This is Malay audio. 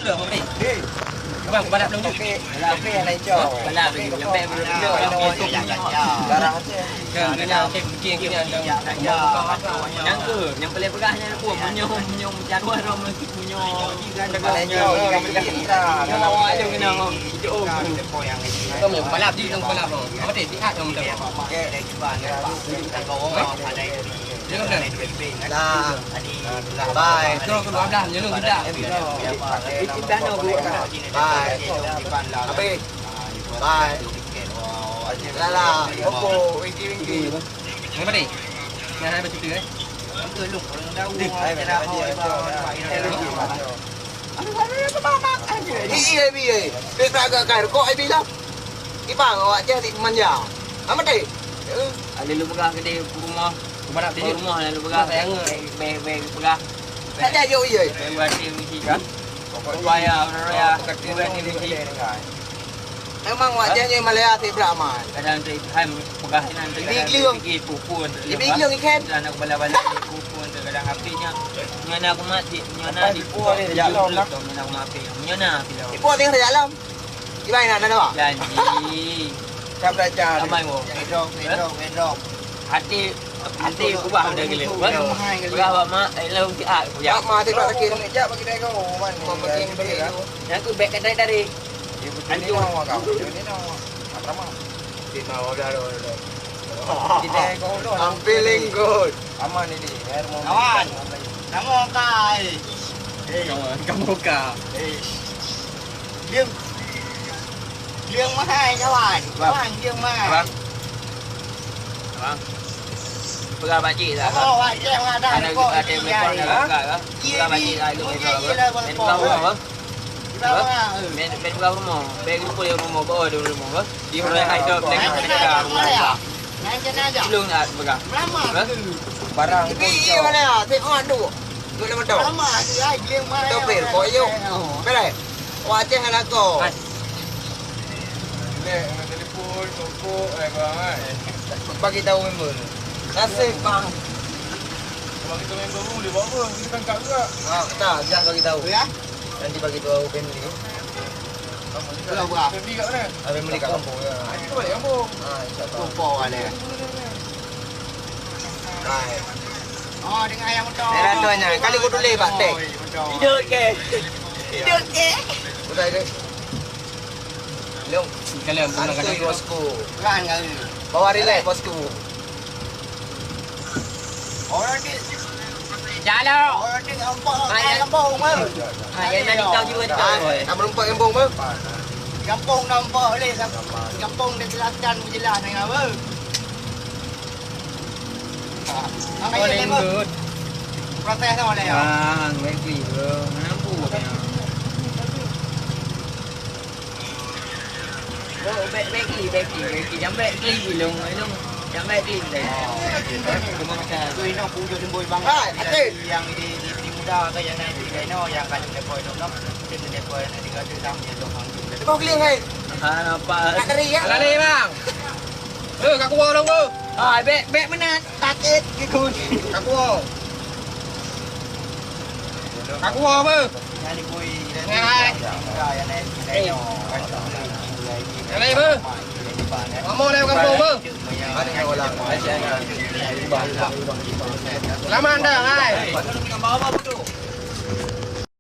lửa không đi các bạn balap dong Tapi yang hijau. Balap ni sampai Hijau garang aja. kena kini ada yang ke yang paling pegahnya aku menyom jadual rom menyom Kalau hijau ikan kita. kalau awak ada kena hijau không phải balap đi không balap rồi có thể đi hát không được Dia kan Nah, bye. Itu aku doa dah, jangan lupa dah. kita nak buat Bye. Tapi, bye. Lala, Oppo, winky. Apa ni? Yang hai bercerita eh. Iya. Kita agak kau kok ai bilang. Ipang awak jadi manja. Apa tadi? ada lu pegah kedai rumah Balap di rumah lalu pegah Sayang. beg pegah Tak jadi iya. buat dia mesti kan bayar raya buat ni mesti Memang wajahnya Malaya ti Brahman. kadang tu hai pegah nanti pergi pupun Dibilang ikan. dan aku bala-bala pupun kadang apinya nyana aku mati nyana di puan nyana aku mati nyana bila Ipo tengah dalam. Ibai nak ada. janji Kau belajar. ramai mo Wedok. hati kubah dah gila pegah awak mak lalu si ah aku Ya, mati tak kira meja bagi dia kau. Man, bagi beli. yang aku beg kadai dari Ini nama kau. Ini nama. Apa nama? Di nama dah. Kita kau dah. I'm feeling good. Aman ini. Air mau. Kawan. Kamu kai. Kamu kah? Liêng mà hai các bạn. Các bạn liêng mà. Vâng. Vâng. Pegah pakcik tak? Oh, wajah ada. Ada telefon dah buka ke? Pegah pakcik dah lu itu apa? Main pegah rumah apa? Main pegah rumah. Beg lupa di rumah bawa di rumah ke? Di rumah hai tu tengok ada rumah. Cilung nak pegah. Lama. Ke? Barang ini mana ya? Tengok tu. Dua nama tu. Lama dia liêng mà. Tu ber kau yo. Berai. Wajah anak kau. Telefon, toko, barang kan. Bagi tahu member. Nasib bang. Kalau kita member pun boleh buat apa? Kita tangkap juga. Tak, jangan bagi tahu ya. Nanti bagi tahu family. Kalau berapa? Family kat mana? Family kat kampung ya. Kita balik kampung. InsyaAllah. Kumpul ada. Baik. Oh dengan ayam motor. Saya ratuanya. Kali kau tulis pak tek. Hidup ke? Hidup ke? Udah ini. Long. Kalian pun nak Antoi kata bosku. Kan kali. Bawa relax bosku. Orang ni jalan. Orang ni kampung mah. Yang nak tahu juga tahu. Nak melompat kampung apa? Kampung nampak boleh. Kampung dia selatan berjalan dengan apa? Boleh good. Protes tak boleh. Bang, baik bro. Mana bu? Oh, baik. Jangan baik long. Jangan baik deh. Tôi nó phụ cho đêm bồi băng. Yang di muda ke yang nanti dia no yang kan depoy no. Dia depoy nanti kalau dia tahu dia dong. Kau keliling hai. Apa? Nak dari ya? Lali bang. Kat kuah dong tu. Ah, baik mana? Takut gitu. Kat kuah. Kat kuah apa? Yang ni boy. Ngai. Yang nanti. Lali apa? Kamu lewat kampung apa? Ada yang orang. Selamat dah, hai. Bawa apa tu?